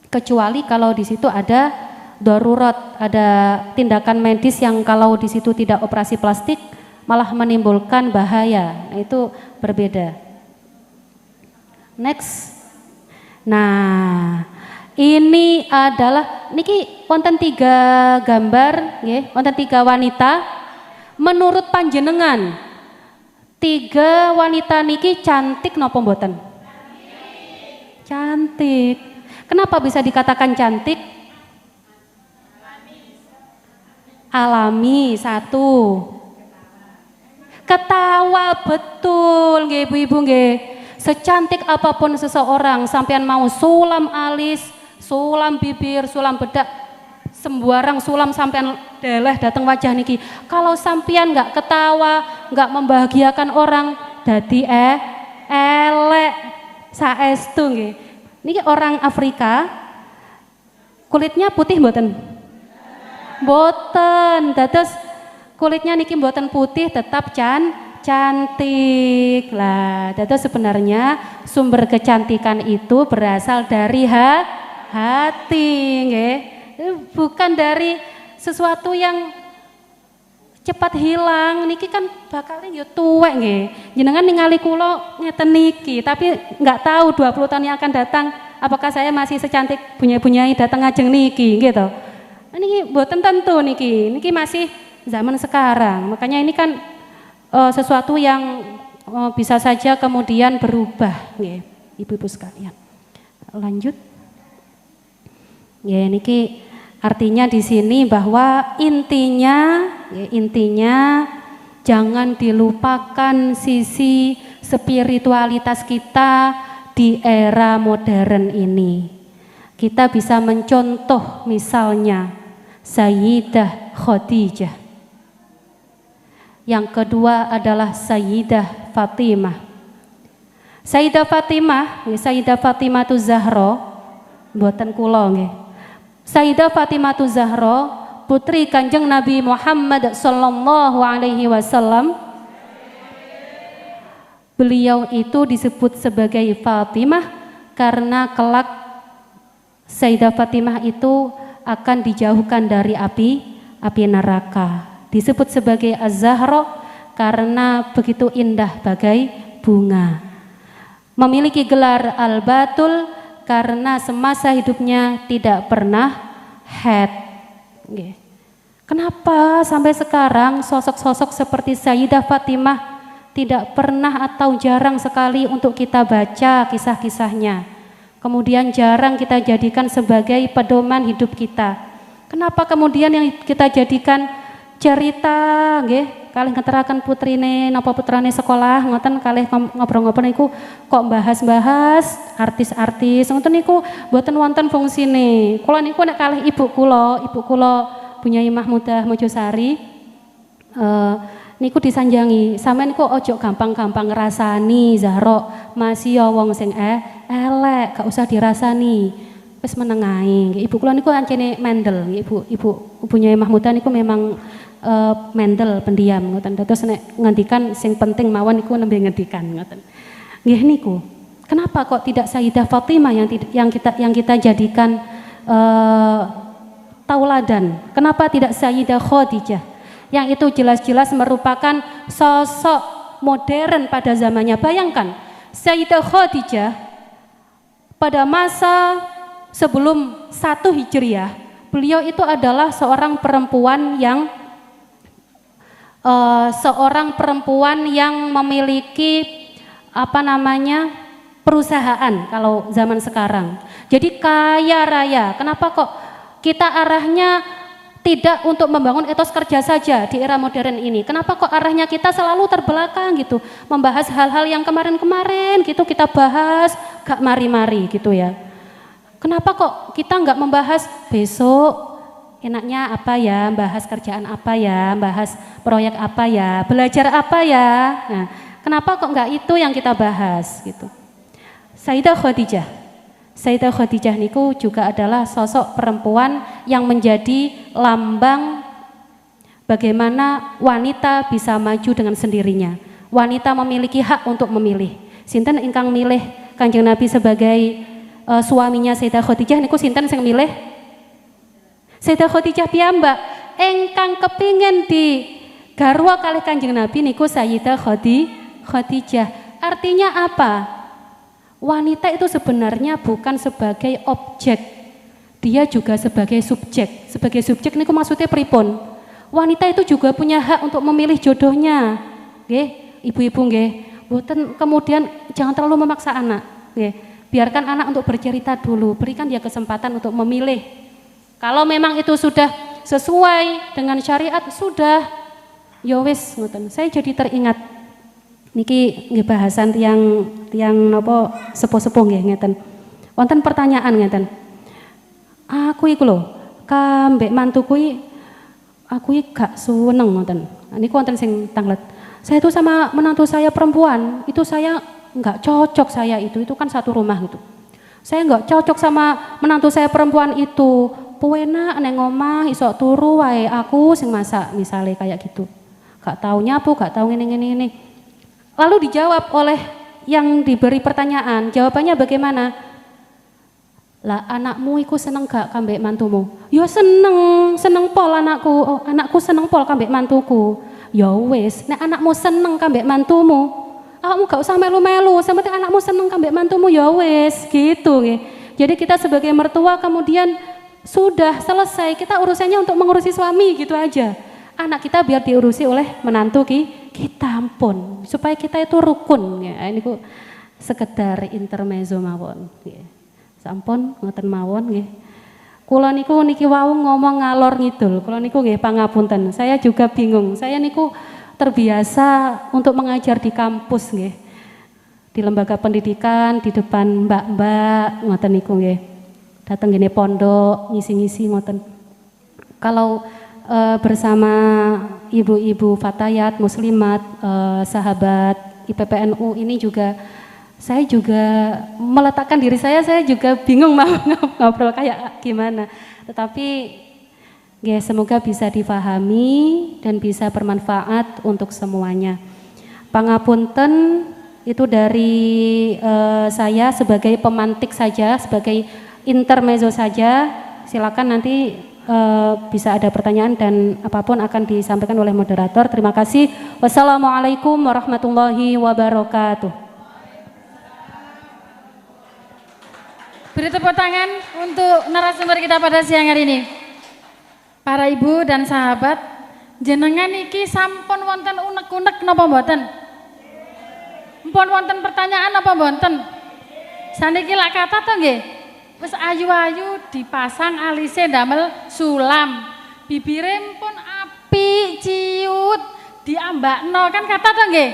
kecuali kalau di situ ada darurat, ada tindakan medis yang kalau di situ tidak operasi plastik malah menimbulkan bahaya. Nah, itu berbeda. Next. Nah, ini adalah niki wonten 3 gambar nggih, wonten 3 wanita. Menurut panjenengan 3 wanita niki cantik napa mboten? Cantik. Kenapa bisa dikatakan cantik? Alami, satu. Ketawa, betul nggih ibu-ibu nggih. Secantik apapun seseorang, sampean mau sulam alis, sulam bibir, sulam bedak, sembarang sulam sampean deleh datang wajah niki. Kalau sampean nggak ketawa, nggak membahagiakan orang, dadi elek saestu nggih. Niki orang Afrika, kulitnya putih mboten? Mboten. Dados kulitnya niki mboten putih, tetap cantik lah. Itu sebenarnya sumber kecantikan itu berasal dari hati, nggih. Bukan dari sesuatu yang cepat hilang. Niki kan bakalnya yo tuwek nggih. Jenengan ningali kula ngeten niki, tapi nggak tahu 20 tahun yang akan datang apakah saya masih secantik bunyai-bunyai datang ngajeng niki gitu. Niki mboten tentu niki. Niki masih zaman sekarang. Makanya ini kan sesuatu yang bisa saja kemudian berubah, ya, ibu-ibu sekalian. Lanjut, ya, niki artinya di sini bahwa intinya jangan dilupakan sisi spiritualitas kita di era modern ini. Kita bisa mencontoh misalnya Sayyidah Khadijah. Yang kedua adalah Sayyidah Fatimah. Sayyidah Fatimah tu Zahra, buatan kula nggih. Sayyidah Fatimah tu Zahra, putri Kanjeng Nabi Muhammad sallallahu alaihi wasallam. Beliau itu disebut sebagai Fatimah karena kelak Sayyidah Fatimah itu akan dijauhkan dari api neraka. Disebut sebagai Az-Zahra karena begitu indah bagai bunga. Memiliki gelar Al-Batul karena semasa hidupnya tidak pernah haid. Kenapa sampai sekarang sosok-sosok seperti Sayyidah Fatimah tidak pernah atau jarang sekali untuk kita baca kisah-kisahnya, kemudian jarang kita jadikan sebagai pedoman hidup kita? Kenapa kemudian yang kita jadikan cerita nggih kalih ngeteraken putrine napa putrane sekolah ngoten kalih ngobrol-ngobrol niku kok bahas-bahas artis-artis ngoten niku mboten wonten fungsine. Kula niku nek kalih ibu kula Bunyai Mahmudah Mojosari niku disanjangi, sampean niku ojo gampang-gampang ngrasani Zahra, masih ya wong sing elek, gak usah dirasani. Wis menengahi. Ibu kula niku ancene mendel, ibu Bunyai Mahmudah niku memang mendel pendiam ngoten. Terus nek ngendikan sing penting mawon niku nembe ngendikan ngoten. Nggih niku. Kenapa kok tidak Sayyidah Fatimah yang kita jadikan tauladan? Kenapa tidak Sayyidah Khadijah yang itu jelas-jelas merupakan sosok modern pada zamannya? Bayangkan Sayyidah Khadijah pada masa sebelum 1 Hijriah, beliau itu adalah seorang perempuan yang memiliki perusahaan kalau zaman sekarang. Jadi kaya raya. Kenapa kok kita arahnya tidak untuk membangun etos kerja saja di era modern ini? Kenapa kok arahnya kita selalu terbelakang gitu, membahas hal-hal yang kemarin-kemarin gitu kita bahas gak mari-mari gitu ya? Kenapa kok kita nggak membahas besok enaknya apa ya, bahas kerjaan apa ya, bahas proyek apa ya, belajar apa ya? Nah, kenapa kok nggak itu yang kita bahas gitu? Sayyidah Khadijah niku juga adalah sosok perempuan yang menjadi lambang bagaimana wanita bisa maju dengan sendirinya. Wanita memiliki hak untuk memilih. Sinten ingkang milih Kanjeng Nabi sebagai suaminya Sayyidah Khadijah niku sinten sing milih? Sayyidah Khadijah piyambak. Ingkang kepingin di garwa kalih Kanjeng Nabi niku Sayyidah Khadijah. Artinya apa? Wanita itu sebenarnya bukan sebagai objek, dia juga sebagai subjek. Sebagai subjek niku maksudnya pripun? Wanita itu juga punya hak untuk memilih jodohnya, nggih, ibu-ibu nggih. Boten kemudian jangan terlalu memaksa anak, nggih. Biarkan anak untuk bercerita dulu, berikan dia kesempatan untuk memilih. Kalau memang itu sudah sesuai dengan syariat, sudah, ya wis ngoten. Saya jadi teringat niki nggih bahasan tiang napa sepuh-sepuh nggih ngeten. Wonten pertanyaan ngeten. Aku iku lho, kambek mantu kuwi aku iki gak seneng ngoten. Niku wonten sing tanglet. Saya itu sama menantu saya perempuan, itu saya enggak cocok, saya itu kan satu rumah gitu. Saya enggak cocok sama menantu saya perempuan itu. Puenak neng omah iso turu wae aku sing masak misalnya kayak gitu. Gak tahu nyapu, gak tahu ngene. Lalu dijawab oleh yang diberi pertanyaan, jawabannya bagaimana? Lah anakmu iku seneng gak kambek mantumu? Ya seneng pol anakku. Oh, anakku seneng pol kambek mantuku. Ya wis, nek anakmu seneng kambek mantumu, kamu gak usah melu-melu, sampai anakmu seneng kambek mantumu ya wis, gitu nggih. Jadi kita sebagai mertua kemudian sudah selesai, kita urusannya untuk mengurusi suami gitu aja. Anak kita biar diurusi oleh menantu kita ampun, supaya kita itu rukun ya. Ini ku sekedar intermezzo mawon nggih. Sampun ngoten mawon nggih. Kula niku niki wau ngomong ngalor ngidul. Kula niku nggih pangapunten. Saya juga bingung. Saya niku terbiasa untuk mengajar di kampus nggih. Di lembaga pendidikan, di depan mbak-mbak ngoten niku nggih. Dateng gini pondok, ngisi-ngisi ngoten. Kalau bersama ibu-ibu fatayat, muslimat, sahabat IPPNU ini juga saya juga meletakkan diri saya juga bingung mau ngobrol kayak gimana. Tetapi ya semoga bisa difahami dan bisa bermanfaat untuk semuanya. Pangapunten itu dari saya sebagai pemantik saja, sebagai intermezzo saja. Silakan nanti bisa ada pertanyaan dan apapun akan disampaikan oleh moderator. Terima kasih. Wassalamualaikum warahmatullahi wabarakatuh. Beri tepuk tangan untuk narasumber kita pada siang hari ini. Para ibu dan sahabat, jenengan iki sampun wonten unek-unek napa mboten? Mpun wonten pertanyaan apa mboten? Saniki lak kata to nggih. Wis ayu-ayu dipasang alise damel sulam. Bibire pun apik, ciut, diambakno kan kata to nggih.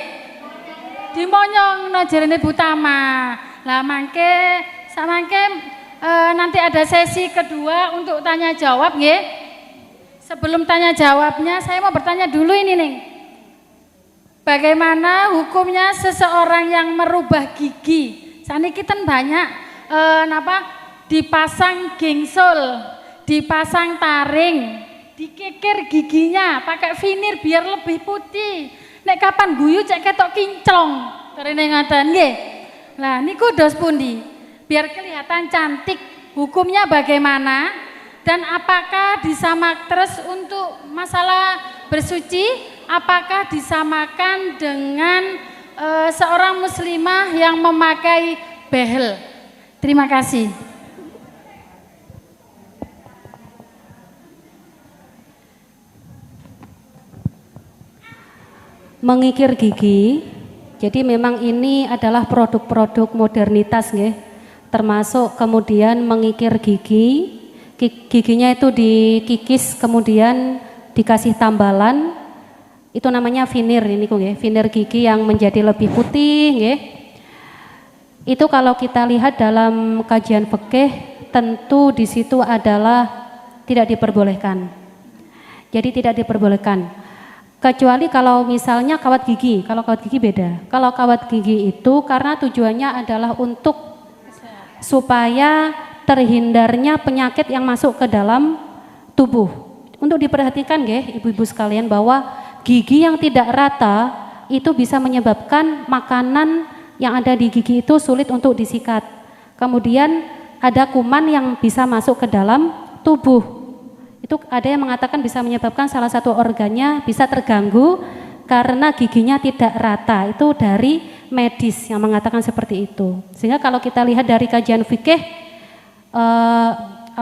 Dimonyongno jarene Bu Tama. Lah mangke samangke nanti ada sesi kedua untuk tanya jawab nggih. Sebelum tanya jawabnya saya mau bertanya dulu ini nih. Bagaimana hukumnya seseorang yang merubah gigi? Saniki kan banyak dipasang gingsul, dipasang taring, dikikir giginya pakai vinir biar lebih putih. Nek kapan guyu cek ketok kinclong. Terene ngaten nggih. Lah niku dos pundi? Biar kelihatan cantik. Hukumnya bagaimana? Dan apakah disamak terus untuk masalah bersuci? Apakah disamakan dengan seorang muslimah yang memakai behel? Terima kasih. Mengikir gigi, jadi memang ini adalah produk-produk modernitas nggih. Termasuk kemudian mengikir gigi, giginya itu dikikis kemudian dikasih tambalan. Itu namanya vinir ini kok nggih, vinir gigi yang menjadi lebih putih nggih. Itu kalau kita lihat dalam kajian fikih tentu di situ adalah tidak diperbolehkan. Jadi tidak diperbolehkan. Kecuali kalau misalnya kawat gigi, kalau kawat gigi beda. Kalau kawat gigi itu karena tujuannya adalah untuk supaya terhindarnya penyakit yang masuk ke dalam tubuh. Untuk diperhatikan nggih ibu-ibu sekalian bahwa gigi yang tidak rata itu bisa menyebabkan makanan yang ada di gigi itu sulit untuk disikat. Kemudian ada kuman yang bisa masuk ke dalam tubuh. Itu ada yang mengatakan bisa menyebabkan salah satu organnya bisa terganggu karena giginya tidak rata. Itu dari medis yang mengatakan seperti itu. Sehingga kalau kita lihat dari kajian fikih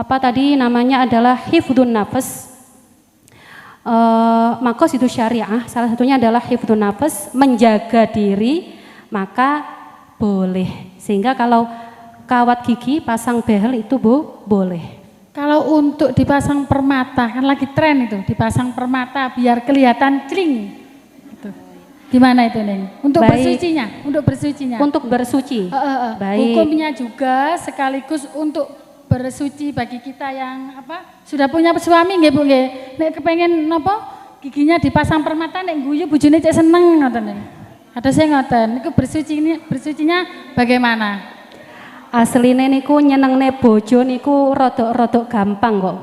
tadi namanya adalah hifdun nafas. Maqasidus syariah salah satunya adalah hifdun nafas, menjaga diri, maka boleh. Sehingga kalau kawat gigi pasang behel itu boleh. Kalau untuk dipasang permata kan lagi tren itu, dipasang permata biar kelihatan cling. Gitu. Gimana itu Neng? Untuk bersucinya, untuk bersucinya. Untuk bersuci. Baik. Hukumnya juga sekaligus untuk bersuci bagi kita yang sudah punya suami nggih Bu nggih. Nek kepengen napa giginya dipasang permata nek guyu bojone cek seneng ngoten nggih. Ada sing ngoten. Niku bersucinya bagaimana? Asline niku nyenengne bojo niku rodok-rodok gampang kok.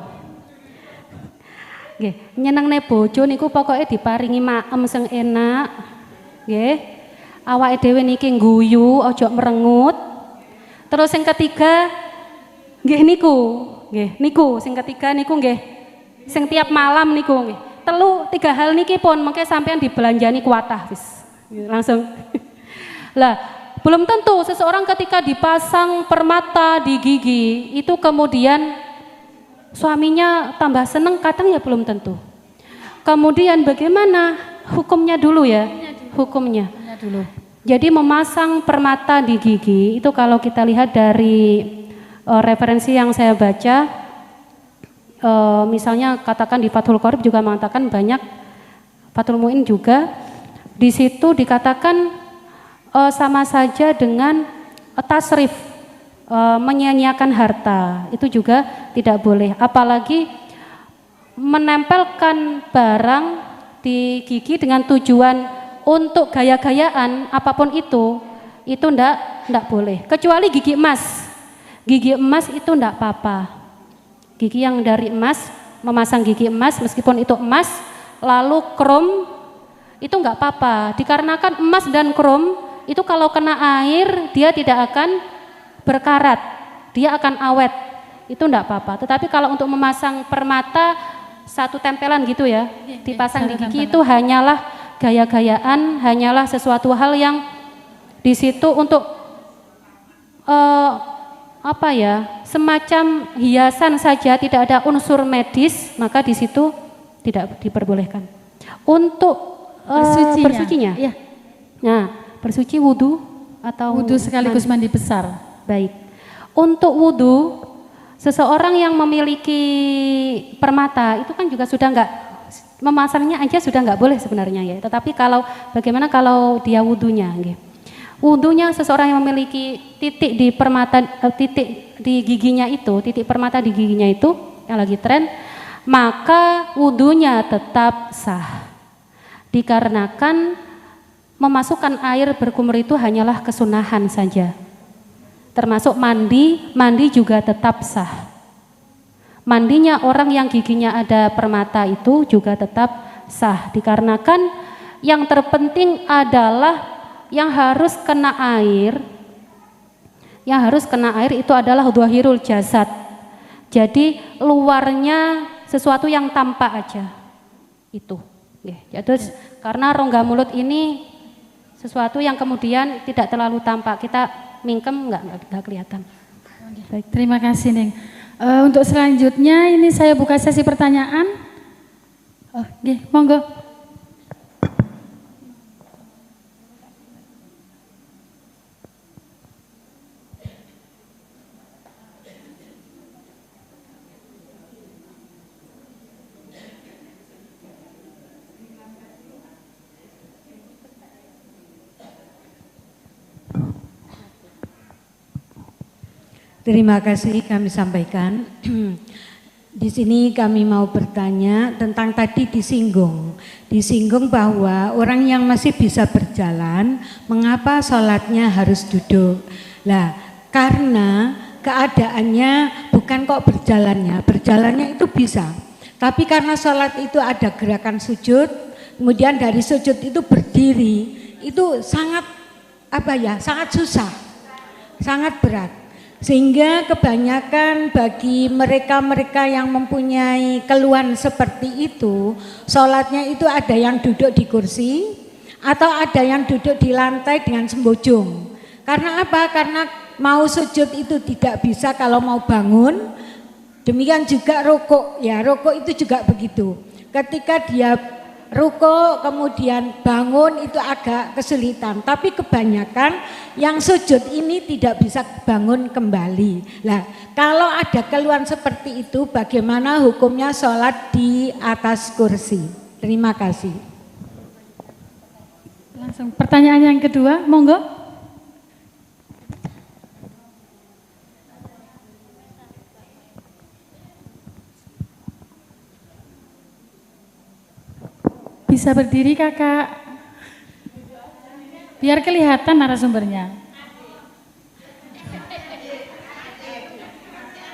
Nggih, nyenengne bojo niku pokoke diparingi maem sing enak. Nggih. Awake dhewe niki guyu, aja merengut. Terus yang ketiga nggih niku sing ketiga niku nggih sing tiap malam niku nggih 3 hal niki pun mengke sampean dibelanjani kuatah wis langsung. Lah belum tentu seseorang ketika dipasang permata di gigi itu kemudian suaminya tambah seneng, kadang ya belum tentu. Kemudian bagaimana hukumnya dulu ya? Hukumnya dulu. Jadi memasang permata di gigi itu kalau kita lihat dari referensi yang saya baca, misalnya katakan di Fathul Qorib juga mengatakan banyak, Fathul Mu'in juga, di situ dikatakan sama saja dengan tasrif, menyia-nyiakan harta, itu juga tidak boleh. Apalagi menempelkan barang di gigi dengan tujuan untuk gaya-gayaan apapun itu ndak boleh. Kecuali gigi emas. Gigi emas itu enggak apa-apa. Gigi yang dari emas, memasang gigi emas meskipun itu emas, lalu krom itu enggak apa-apa. Dikarenakan emas dan krom itu kalau kena air dia tidak akan berkarat, dia akan awet. itu enggak apa-apa. Tetapi kalau untuk memasang permata satu tempelan gitu ya, dipasang di gigi itu hanyalah gaya-gayaan, hanyalah sesuatu hal yang di situ untuk apa ya, semacam hiasan saja, tidak ada unsur medis, maka di situ tidak diperbolehkan. Untuk bersucinya, ya. Nah, bersuci wudhu atau Wudhu sekaligus mandi besar. Baik. Untuk wudhu, seseorang yang memiliki permata itu kan juga sudah enggak, memasangnya aja sudah enggak boleh sebenarnya ya. Tetapi bagaimana kalau dia wudhunya? Wudhunya seseorang yang memiliki titik di permata, titik di giginya itu, titik permata di giginya itu yang lagi tren, maka wudhunya tetap sah. Dikarenakan memasukkan air berkumur itu hanyalah kesunahan saja. Termasuk mandi juga tetap sah. Mandinya orang yang giginya ada permata itu juga tetap sah. Dikarenakan yang terpenting adalah yang harus kena air itu adalah dhahirul jasad. Jadi luarnya sesuatu yang tampak aja. Itu. Jadi karena rongga mulut ini sesuatu yang kemudian tidak terlalu tampak, kita mingkem nggak kelihatan. Baik, terima kasih Neng. Untuk selanjutnya ini saya buka sesi pertanyaan. Monggo. Terima kasih kami sampaikan. Di sini kami mau bertanya tentang tadi disinggung bahwa orang yang masih bisa berjalan, mengapa sholatnya harus duduk? Lah, karena keadaannya bukan kok berjalannya itu bisa. Tapi karena sholat itu ada gerakan sujud, kemudian dari sujud itu berdiri, itu sangat sangat susah, sangat berat. Sehingga kebanyakan bagi mereka-mereka yang mempunyai keluhan seperti itu, sholatnya itu ada yang duduk di kursi atau ada yang duduk di lantai dengan sembojong. Karena apa? Karena mau sujud itu tidak bisa kalau mau bangun. Demikian juga rukuk, ya rukuk itu juga begitu. Ketika dia rukuk kemudian bangun itu agak kesulitan, tapi kebanyakan yang sujud ini tidak bisa bangun kembali. Nah, kalau ada keluhan seperti itu, bagaimana hukumnya sholat di atas kursi? Terima kasih. Langsung pertanyaan yang kedua, monggo. Bisa berdiri kakak, biar kelihatan narasumbernya.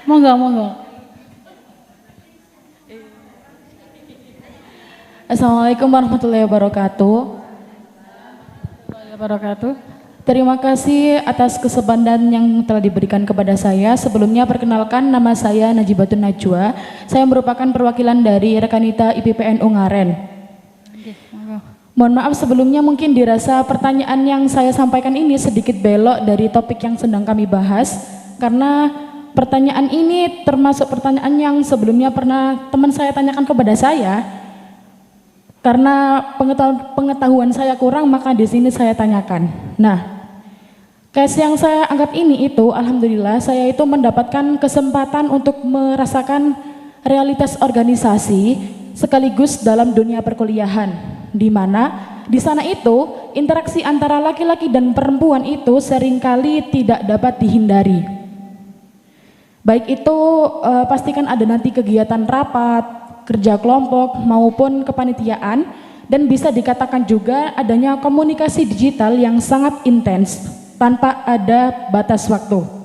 Monggo. Assalamualaikum warahmatullahi wabarakatuh. Terima kasih atas kesempatan yang telah diberikan kepada saya. Sebelumnya perkenalkan, nama saya Najibatun Najwa. Saya merupakan perwakilan dari Rekanita IPPN Ungaren. Mohon maaf sebelumnya mungkin dirasa pertanyaan yang saya sampaikan ini sedikit belok dari topik yang sedang kami bahas, karena pertanyaan ini termasuk pertanyaan yang sebelumnya pernah teman saya tanyakan kepada saya. Karena pengetahuan saya kurang, maka di sini saya tanyakan. Nah, case yang saya angkat ini itu alhamdulillah saya itu mendapatkan kesempatan untuk merasakan realitas organisasi sekaligus dalam dunia perkuliahan, di mana di sana itu interaksi antara laki-laki dan perempuan itu seringkali tidak dapat dihindari. Baik itu pastikan ada nanti kegiatan rapat, kerja kelompok maupun kepanitiaan, dan bisa dikatakan juga adanya komunikasi digital yang sangat intens tanpa ada batas waktu.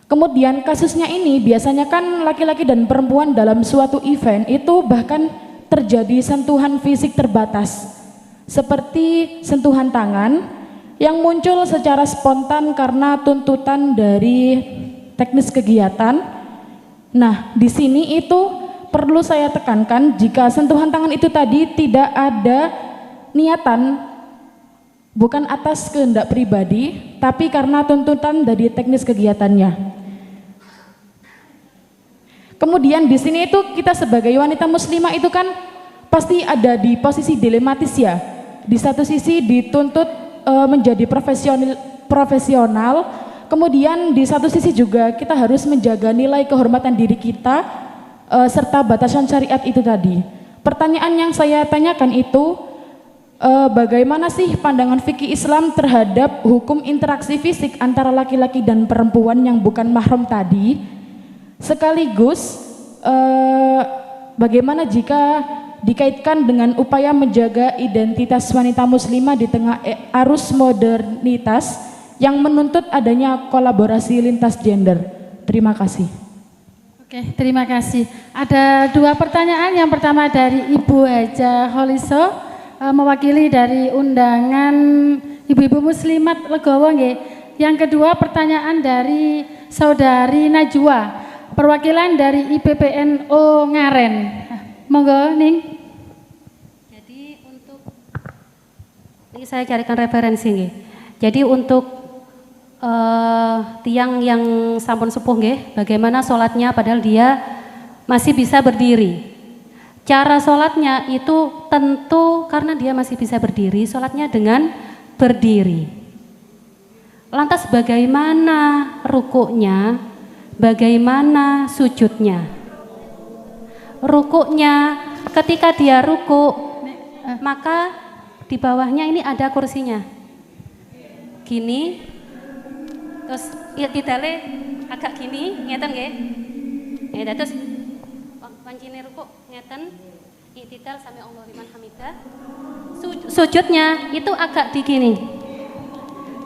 Kemudian kasusnya ini biasanya kan laki-laki dan perempuan dalam suatu event itu bahkan terjadi sentuhan fisik terbatas, seperti sentuhan tangan yang muncul secara spontan karena tuntutan dari teknis kegiatan Nah, di sini itu perlu saya tekankan, jika sentuhan tangan itu tadi tidak ada niatan, bukan atas kehendak pribadi, tapi karena tuntutan dari teknis kegiatannya. Kemudian di sini itu kita sebagai wanita muslimah itu kan pasti ada di posisi dilematis ya. Di satu sisi dituntut menjadi profesional, kemudian di satu sisi juga kita harus menjaga nilai kehormatan diri kita serta batasan syariat itu tadi. Pertanyaan yang saya tanyakan itu, bagaimana sih pandangan fikih Islam terhadap hukum interaksi fisik antara laki-laki dan perempuan yang bukan mahram tadi? Sekaligus bagaimana jika dikaitkan dengan upaya menjaga identitas wanita muslimah di tengah arus modernitas yang menuntut adanya kolaborasi lintas gender? Terima kasih. Oke, terima kasih. Ada 2 pertanyaan. Yang pertama dari Ibu Haja Holiso, mewakili dari undangan ibu-ibu muslimat Legowo nggih. Yang kedua pertanyaan dari Saudari Najwa, perwakilan dari IPPNU Ngaren. Monggo Ning. Jadi untuk ini saya carikan referensi nggih. Jadi untuk tiang yang sampun sepuh nggih, bagaimana sholatnya padahal dia masih bisa berdiri. Cara sholatnya itu tentu karena dia masih bisa berdiri, sholatnya dengan berdiri. Lantas bagaimana rukuknya, bagaimana sujudnya? Rukuknya ketika dia rukuk, maka di bawahnya ini ada kursinya. Gini, terus itidale agak gini, ngeten nggih. Ya, terus pancine rukuk ngeten, itidal sami Allahu liman hamidah. Sujudnya itu agak di gini.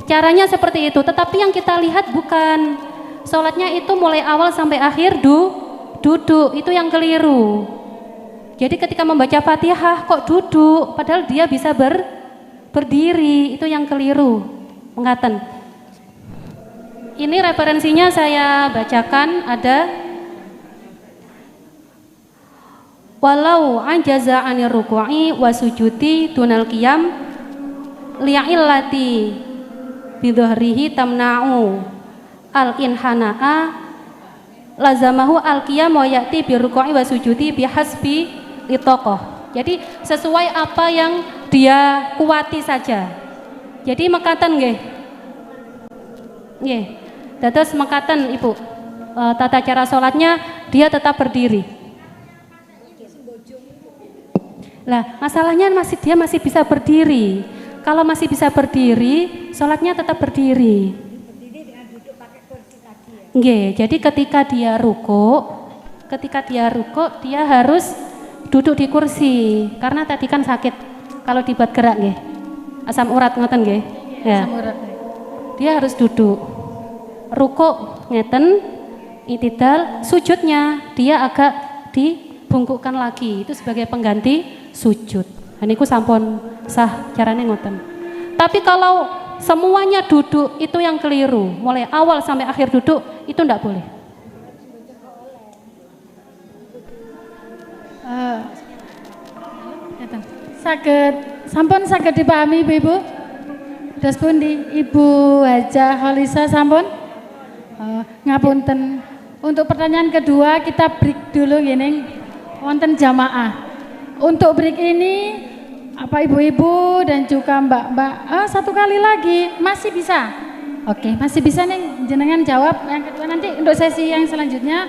Caranya seperti itu, tetapi yang kita lihat bukan sholatnya itu mulai awal sampai akhir duduk, itu yang keliru. Jadi ketika membaca Fatihah kok duduk, padahal dia bisa berdiri, itu yang keliru. Mengatakan. Ini referensinya saya bacakan, ada walau anjaza anir ruku'i wa sujudi dunal qiyam li'illati bidhahrihi tamna'u al-inhana'a lazamahu al-qiyam wa ya'ti birruku'i wa sujudi bihasbi litaqah. Jadi sesuai apa yang dia kuati saja. Jadi mekaten nggih. Nggih. Dados mekaten Ibu. Tata cara sholatnya dia tetap berdiri. Lah, masalahnya dia masih bisa berdiri. Kalau masih bisa berdiri, sholatnya tetap berdiri. Nggih, jadi ketika dia rukuk, dia harus duduk di kursi. Karena tadi kan sakit kalau dibuat gerak nggih. Asam urat ngoten nggih. Ya. Asam urat. Dia harus duduk. Rukuk ngeten, itidal, sujudnya dia agak dibungkukkan lagi. Itu sebagai pengganti sujud. Dan itu sampun sah caranya ngoten. Tapi kalau semuanya duduk itu yang keliru. Mulai awal sampai akhir duduk itu enggak boleh. Sampun saged dipahami Ibu? Dos pundi Ibu Haja Holisa sampun? Ngapunten. Untuk pertanyaan kedua kita break dulu gini, wonten jamaah. Untuk break ini apa ibu-ibu dan juga mbak-mbak, satu kali lagi masih bisa. Oke, masih bisa nih jenengan jawab yang kedua nanti untuk sesi yang selanjutnya.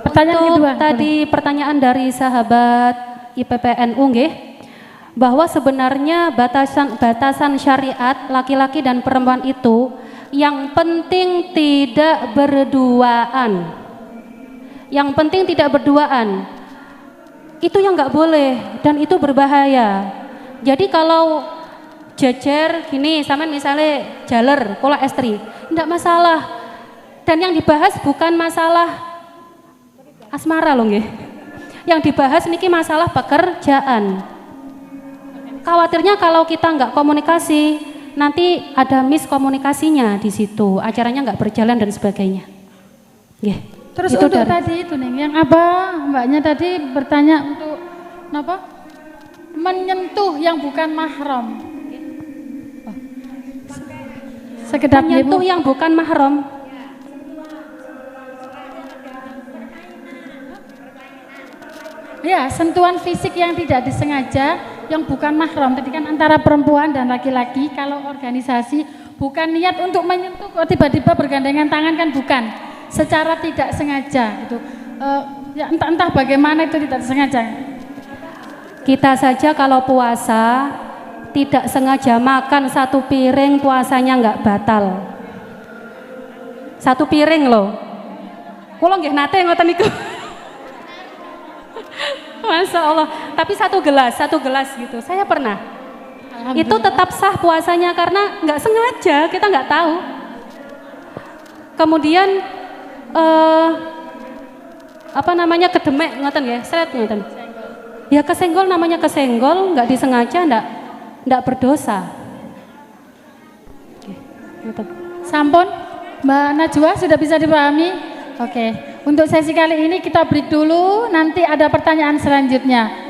Pertanyaan untuk kedua. Tadi boleh. Pertanyaan dari sahabat IPPNU nggih, bahwa sebenarnya batasan syariat laki-laki dan perempuan itu yang penting tidak berduaan. Yang penting tidak berduaan. Itu yang nggak boleh dan itu berbahaya. Jadi kalau jejer gini, sampean misalnya jaler, pola estri, enggak masalah. Dan yang dibahas bukan masalah asmara loh nggih. Yang dibahas niki masalah pekerjaan. Khawatirnya kalau kita nggak komunikasi, nanti ada miskomunikasinya di situ, acaranya nggak berjalan dan sebagainya. Nggih. Terus Itu untuk dari- tadi itu nih, yang mbaknya tadi bertanya untuk apa? Menyentuh yang bukan mahram. Oh. Sekedap menyentuh Ibu. yang bukan mahram. Ya, sentuhan fisik yang tidak disengaja, yang bukan mahram. Tadi kan antara perempuan dan laki-laki, kalau organisasi bukan niat untuk menyentuh, kok tiba-tiba bergandengan tangan kan bukan. Secara tidak sengaja gitu. Ya entah bagaimana itu tidak sengaja. Kita saja kalau puasa tidak sengaja makan satu piring, puasanya nggak batal. Satu piring loh. Kulo nggih nate ngoten niku. Masya Allah. Tapi satu gelas gitu. Saya pernah. Itu tetap sah puasanya karena nggak sengaja, kita nggak tahu. Kemudian kedemek ngoten ya, seret ngoten. Ya kesenggol, namanya kesenggol, nggak disengaja, nggak berdosa. Oke, ngoten. Sampun, Mbak Najwa sudah bisa dipahami? Oke, untuk sesi kali ini kita break dulu, nanti ada pertanyaan selanjutnya.